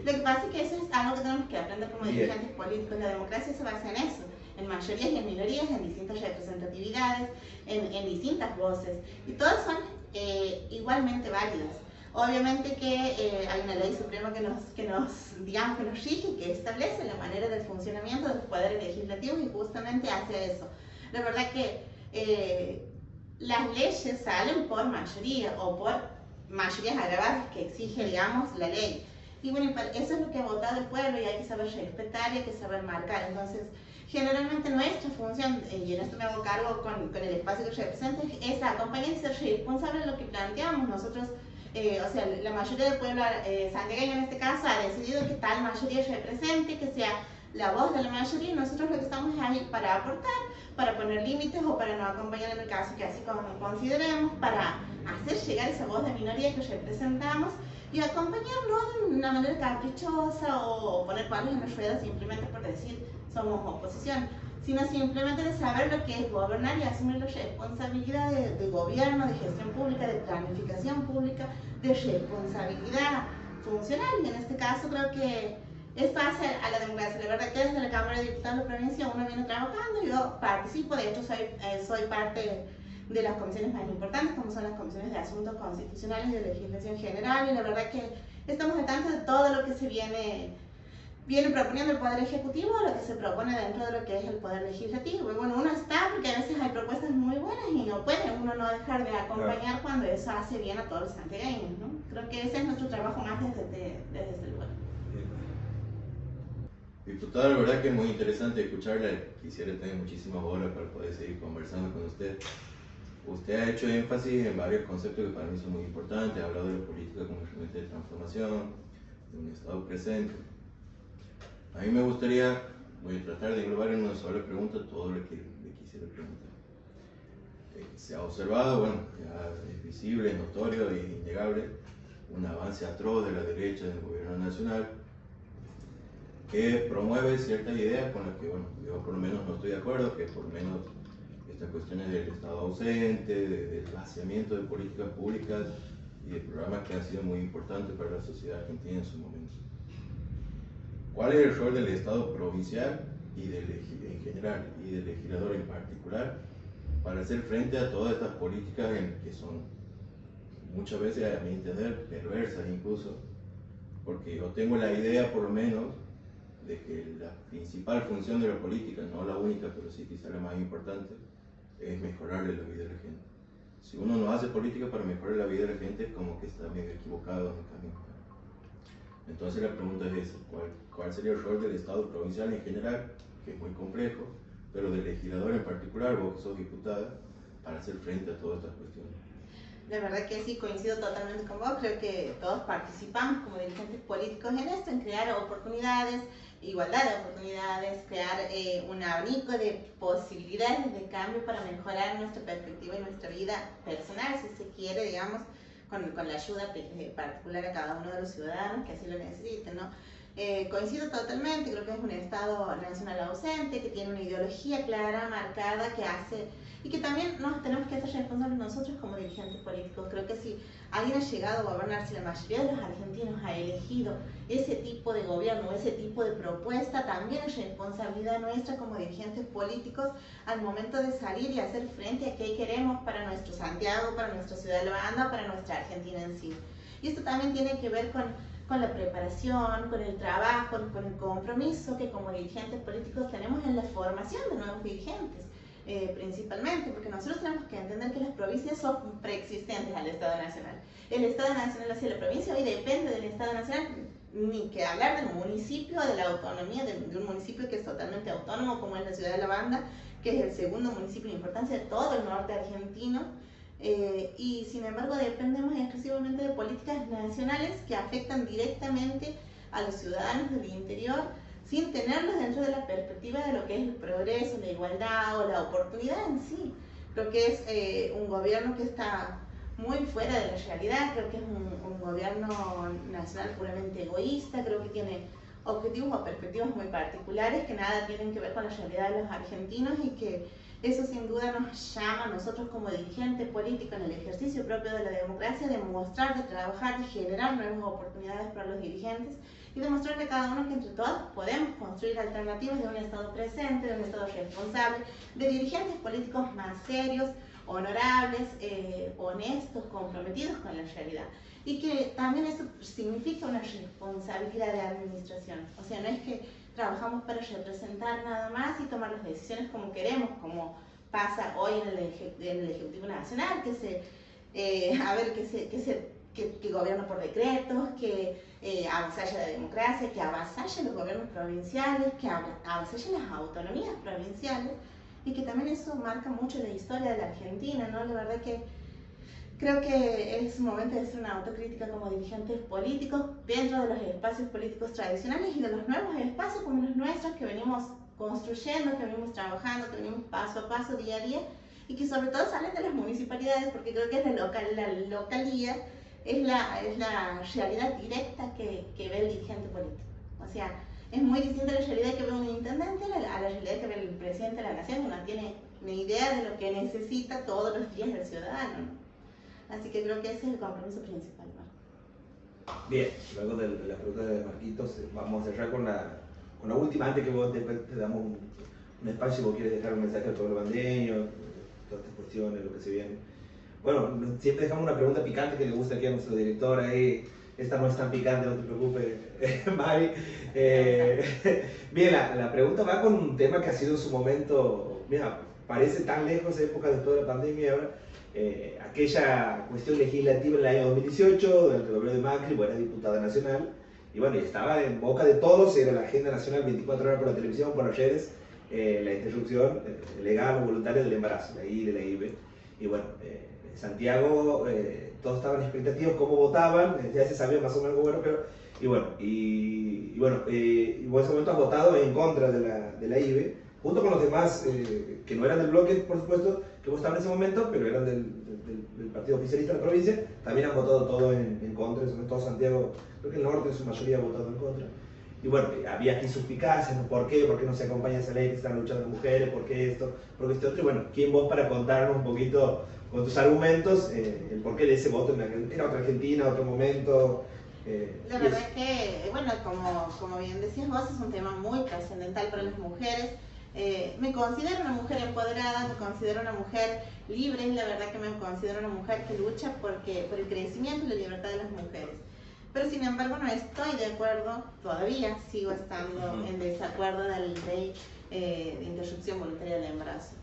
Lo que pasa es que eso es algo que tenemos que aprender como dirigentes políticos. La democracia se basa en eso, en mayorías y en minorías, en distintas representatividades, en distintas voces. Y todas son igualmente válidas. Obviamente que hay una ley suprema que nos rige, que establece la manera del funcionamiento de los poderes legislativos y justamente hace eso. La verdad que las leyes salen por mayoría o por mayorías agravadas que exige, digamos, la ley. Y bueno, eso es lo que ha votado el pueblo y hay que saber respetar y hay que saber marcar. Entonces, generalmente nuestra función, y en esto me hago cargo con el espacio que represento, es acompañar y ser responsable de lo que planteamos. Nosotros, o sea, la mayoría del pueblo santiagueño en este caso ha decidido que tal mayoría represente, que sea la voz de la mayoría, y nosotros lo que estamos es ahí para aportar, para poner límites o para no acompañar en el caso que así consideremos, para hacer llegar esa voz de minoría que representamos y acompañar no de una manera caprichosa o poner palos en las ruedas simplemente por decir somos oposición, sino simplemente de saber lo que es gobernar y asumir la responsabilidad de gobierno, de gestión pública, de planificación pública, de responsabilidad funcional. Y en este caso creo que esto hace a la democracia. La verdad que desde la Cámara de Diputados de la provincia uno viene trabajando, yo participo, de hecho soy parte de las comisiones más importantes, como son las comisiones de asuntos constitucionales y de legislación general, y la verdad que estamos al tanto de todo lo que se viene proponiendo el Poder Ejecutivo, lo que se propone dentro de lo que es el Poder Legislativo. Y bueno, uno está, porque a veces hay propuestas muy buenas y no puede uno no dejar de acompañar cuando eso hace bien a todos los santiagueños, ¿no? Creo que ese es nuestro trabajo más desde este lugar. Diputada, la verdad que es muy interesante escucharla. Quisiera tener muchísimas horas para poder seguir conversando con usted. Usted ha hecho énfasis en varios conceptos que para mí son muy importantes. Ha hablado de la política como instrumento de transformación, de un Estado presente. A mí me gustaría, voy a tratar de englobar en una sola pregunta todo lo que le quisiera preguntar. Se ha observado, bueno, ya es visible, es notorio e innegable, un avance atroz de la derecha del gobierno nacional que promueve ciertas ideas con las que, bueno, yo por lo menos no estoy de acuerdo, que por lo menos estas cuestiones del Estado ausente, del vaciamiento de políticas públicas y de programas que han sido muy importantes para la sociedad argentina en su momento. ¿Cuál es el rol del Estado provincial y en general y del legislador en particular para hacer frente a todas estas políticas que son muchas veces, a mi entender, perversas incluso? Porque yo tengo la idea, por lo menos, de que la principal función de la política, no la única, pero sí quizá la más importante, es mejorarle la vida a la gente. Si uno no hace política para mejorar la vida de la gente, es como que está medio equivocado en el camino. Entonces la pregunta es esa: ¿cuál sería el rol del Estado provincial en general, que es muy complejo, pero del legislador en particular, vos que sos diputada, para hacer frente a todas estas cuestiones? La verdad que sí, coincido totalmente con vos. Creo que todos participamos como dirigentes políticos en esto, en crear oportunidades, igualdad de oportunidades, crear un abanico de posibilidades de cambio para mejorar nuestra perspectiva y nuestra vida personal, si se quiere, digamos, con la ayuda particular a cada uno de los ciudadanos que así lo necesiten, ¿no? Coincido totalmente, creo que es un Estado nacional ausente, que tiene una ideología clara, marcada, que hace, y que también nos tenemos que hacer responsables nosotros como dirigentes políticos. Creo que si alguien ha llegado a gobernar, si la mayoría de los argentinos ha elegido ese tipo de gobierno, ese tipo de propuesta, también es responsabilidad nuestra como dirigentes políticos al momento de salir y hacer frente a qué queremos para nuestro Santiago, para nuestra ciudad de La Banda, para nuestra Argentina en sí. Y esto también tiene que ver con con la preparación, con el trabajo, con el compromiso que como dirigentes políticos tenemos en la formación de nuevos dirigentes. Principalmente, porque nosotros tenemos que entender que las provincias son preexistentes al Estado Nacional. El Estado Nacional hacia la provincia hoy depende del Estado Nacional, ni que hablar del municipio, de la autonomía de un municipio que es totalmente autónomo, como es la ciudad de La Banda, que es el segundo municipio de importancia de todo el norte argentino, y sin embargo dependemos exclusivamente de políticas nacionales que afectan directamente a los ciudadanos del interior, sin tenerlos dentro de la perspectiva de lo que es el progreso, la igualdad o la oportunidad en sí. Creo que es un gobierno que está muy fuera de la realidad, creo que es un gobierno nacional puramente egoísta, creo que tiene objetivos o perspectivas muy particulares que nada tienen que ver con la realidad de los argentinos, y que eso sin duda nos llama a nosotros como dirigentes políticos en el ejercicio propio de la democracia, de mostrar, de trabajar, de generar nuevas oportunidades para los dirigentes y demostrar que cada uno, que entre todos podemos construir alternativas de un Estado presente, de un Estado responsable, de dirigentes políticos más serios, honorables, honestos, comprometidos con la realidad. Y que también eso significa una responsabilidad de administración. O sea, no es que trabajamos para representar nada más y tomar las decisiones como queremos, como pasa hoy en el Ejecutivo Nacional, que gobierna por decretos, que avasalla la democracia, que avasalla los gobiernos provinciales, que avasalla las autonomías provinciales, y que también eso marca mucho la historia de la Argentina, ¿no? La verdad que creo que es momento de hacer una autocrítica como dirigentes políticos dentro de los espacios políticos tradicionales y de los nuevos espacios como los nuestros que venimos construyendo, que venimos trabajando, que venimos paso a paso, día a día, y que sobre todo salen de las municipalidades, porque creo que es la localía, es la realidad directa que ve el dirigente político. O sea, es muy distinta la realidad que ve un intendente a la realidad que ve el presidente de la nación, que no tiene ni idea de lo que necesita todos los días el ciudadano, ¿no? Así que creo que ese es el compromiso principal, ¿no? Bien, luego de la pregunta de Marquitos, vamos a cerrar con la última, antes que vos te damos un espacio si vos quieres dejar un mensaje al pueblo bandeño, todas estas cuestiones, lo que se viene. Bueno, siempre dejamos una pregunta picante que le gusta aquí a nuestro director ahí. Esta no es tan picante, no te preocupes, Mari. Bien, la pregunta va con un tema que ha sido en su momento, mira, parece tan lejos, época después de la pandemia ahora. Aquella cuestión legislativa en el año 2018, durante el gobierno de Macri, vos eras diputada nacional, y bueno, estaba en boca de todos, era la agenda nacional 24 horas por la televisión, por las redes, la interrupción legal o voluntaria del embarazo, de ahí de la IVE. Y bueno, Santiago, todos estaban expectativos cómo votaban, ya se sabía más o menos cómo era, pero y bueno, vos en ese momento has votado en contra de la IVE, junto con los demás que no eran del bloque, por supuesto, que vos estabas en ese momento, pero eran del partido oficialista de la provincia, también han votado todo en contra, sobre todo Santiago, creo que el norte en su mayoría ha votado en contra. Y bueno, había aquí suspicacias, ¿no? ¿Por qué no se acompaña esa ley que están luchando las mujeres? ¿Por qué esto? ¿Por qué este otro? Y bueno, ¿quién vos para contarnos un poquito con tus argumentos el porqué de ese voto? ¿Era otra Argentina, otro momento? La verdad es que, bueno, como bien decías vos, es un tema muy trascendental para las mujeres. Me considero una mujer empoderada, me considero una mujer libre, y la verdad que me considero una mujer que lucha por el crecimiento y la libertad de las mujeres. Pero sin embargo no estoy de acuerdo, todavía sigo estando en desacuerdo de la ley de interrupción voluntaria del embarazo.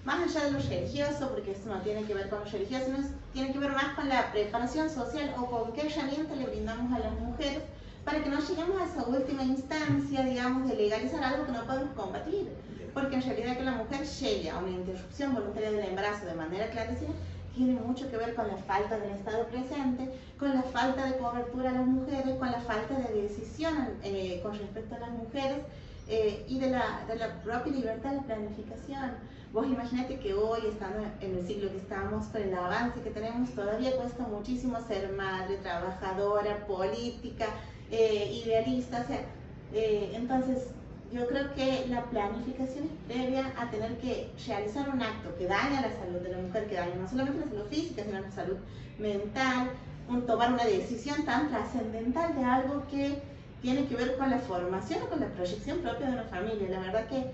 Más allá de lo religioso, porque esto no tiene que ver con lo religioso, tiene que ver más con la preparación social o con qué herramienta le brindamos a las mujeres para que no lleguemos a esa última instancia, digamos, de legalizar algo que no podemos combatir. Porque en realidad que la mujer llegue a una interrupción voluntaria del embarazo de manera clandestina tiene mucho que ver con la falta del Estado presente, con la falta de cobertura a las mujeres, con la falta de decisión con respecto a las mujeres y de la propia libertad de planificación. Vos imaginate que hoy, estando en el siglo que estamos, con el avance que tenemos, todavía cuesta muchísimo ser madre, trabajadora, política, idealista, o sea, entonces yo creo que la planificación es previa a tener que realizar un acto que daña la salud de la mujer, que daña no solamente la salud física, sino la salud mental, tomar una decisión tan trascendental de algo que tiene que ver con la formación o con la proyección propia de una familia. La verdad que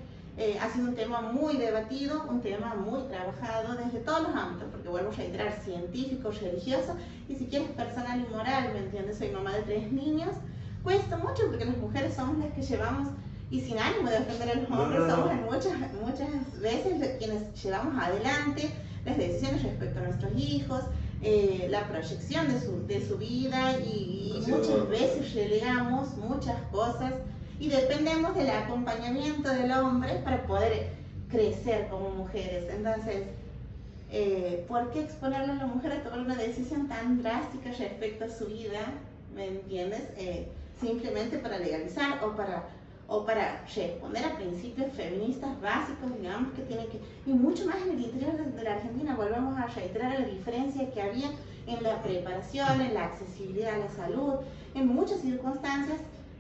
Ha sido un tema muy debatido, un tema muy trabajado desde todos los ámbitos, porque vuelvo a reiterar, científico, religioso y si quieres personal y moral, ¿me entiendes? Soy mamá de 3 niños, cuesta mucho porque las mujeres somos las que llevamos, y sin ánimo de ofender a los hombres, somos en muchas veces quienes llevamos adelante las decisiones respecto a nuestros hijos, la proyección de su vida y muchas veces relegamos muchas cosas y dependemos del acompañamiento del hombre para poder crecer como mujeres. Entonces, ¿por qué exponerle a la mujer a tomar una decisión tan drástica respecto a su vida? ¿Me entiendes? Simplemente para legalizar o para responder a principios feministas básicos, digamos, que tienen que... Y mucho más en el interior de la Argentina, volvemos a reiterar la diferencia que había en la preparación, en la accesibilidad a la salud, en muchas circunstancias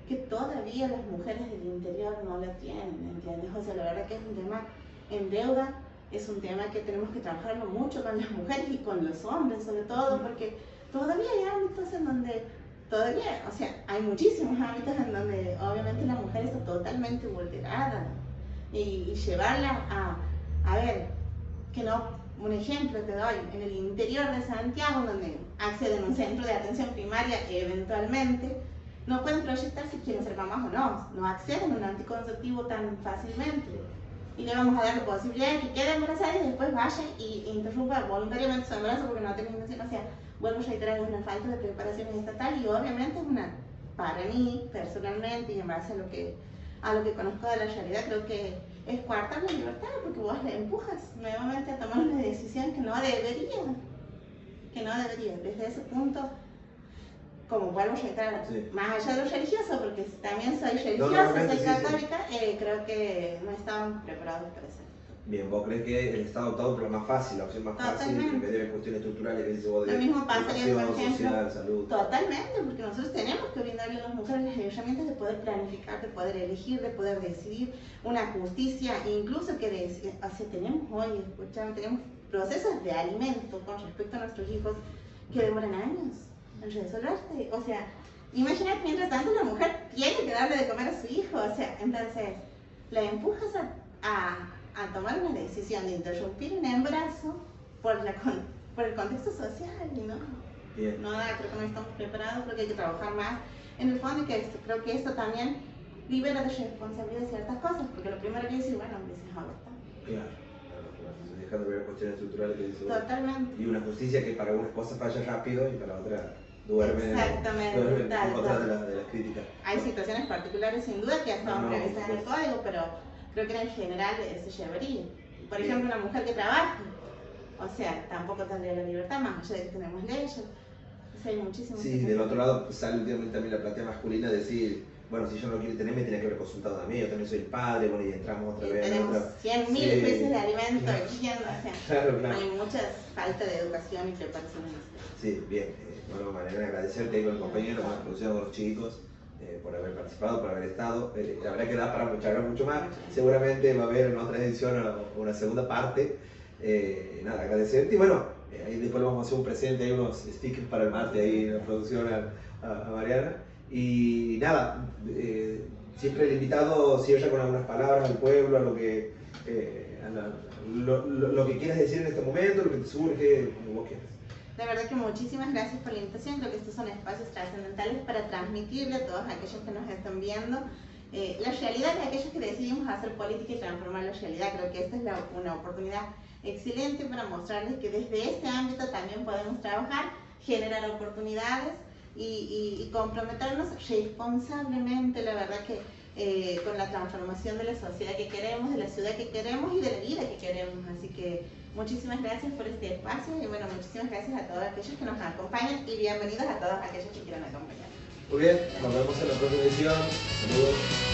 que todavía las mujeres del interior no la tienen, ¿entiendes? O sea, la verdad que es un tema en deuda, es un tema que tenemos que trabajarlo mucho con las mujeres y con los hombres sobre todo, porque todavía hay ámbitos en donde todavía, o sea, hay muchísimos ámbitos en donde obviamente la mujer está totalmente vulnerada y llevarla a ver, que no, un ejemplo te doy, en el interior de Santiago, donde acceden a un centro de atención primaria eventualmente, no pueden proyectar si quieren ser mamás o no acceden a un anticonceptivo tan fácilmente. Y le vamos a dar la posibilidad de que quede embarazada y después vaya y interrumpa voluntariamente su embarazo porque no tiene intención. O sea, vuelvo a reiterar, es una falta de preparación estatal y obviamente es una, para mí personalmente y en base a lo que conozco de la realidad, creo que es coartar la libertad porque vos le empujas nuevamente a tomar una decisión que no debería. Desde ese punto, como vuelvo a reiterar, más allá de lo religioso, porque también soy religiosa, soy católica, creo que no estaban preparados para eso. Bien, ¿vos crees que el Estado ha optado por la más fácil, la opción más fácil, en vez de cuestiones estructurales que dice vos de lo mismo pasaría, por ejemplo, social, salud? Totalmente, porque nosotros tenemos que brindarle a las mujeres las herramientas de poder planificar, de poder elegir, de poder decidir, una justicia, incluso que o sea, tenemos hoy, tenemos procesos de alimento con respecto a nuestros hijos que demoran años en resolverse. O sea, imagínate, mientras tanto la mujer tiene que darle de comer a su hijo, o sea, entonces la empujas a tomar una decisión de interrumpir un embarazo por el contexto social, ¿no? Bien. No, creo que no estamos preparados, creo que hay que trabajar más en el fondo y que creo que esto también libera de responsabilidad ciertas cosas, porque lo primero que decir, bueno, empieces a abortar. Claro. Dejando de ver cuestiones estructurales que dice vos. Totalmente. Y una justicia que para unas cosas falla rápido y para otras duerme. Exactamente, en otra de las críticas. Hay situaciones particulares sin duda que estaban previstas en el código, pero creo que en general se llevaría. Por ejemplo, una mujer que trabaja, o sea, tampoco tendría la libertad, más allá de que tenemos leyes. O sea, hay muchísimos. Sí, del otro lado pues, sale últimamente también la platea masculina de decir, bueno, si yo no lo quiero tener, me tenía que haber consultado a mí, yo también soy el padre, bueno, y entramos otra vez. Tenemos 100.000 veces de alimento exigiendo, o sea, claro. hay mucha falta de educación y preparación en esto. Sí, bien. Bueno, Mariana, agradecerte con el compañero, con la producción, con los chicos, por haber participado, por haber estado. La verdad que da para charlar mucho más. Seguramente va a haber en otra edición una segunda parte. Nada, agradecerte. Y bueno, ahí después vamos a hacer un presente, hay unos stickers para el martes ahí en la producción a Mariana. Y nada, siempre el invitado cierra con algunas palabras al pueblo, a lo que, lo que quieras decir en este momento, lo que te surge, como vos quieras. De verdad que muchísimas gracias por la invitación, creo que estos son espacios trascendentales para transmitirle a todos aquellos que nos están viendo la realidad de aquellos que decidimos hacer política y transformar la realidad. Creo que esta es una oportunidad excelente para mostrarles que desde este ámbito también podemos trabajar, generar oportunidades y comprometernos responsablemente, la verdad que con la transformación de la sociedad que queremos, de la ciudad que queremos y de la vida que queremos. Así que muchísimas gracias por este espacio y bueno, muchísimas gracias a todos aquellos que nos acompañan y bienvenidos a todos aquellos que quieran acompañar. Muy bien, nos vemos en la próxima edición. Saludos.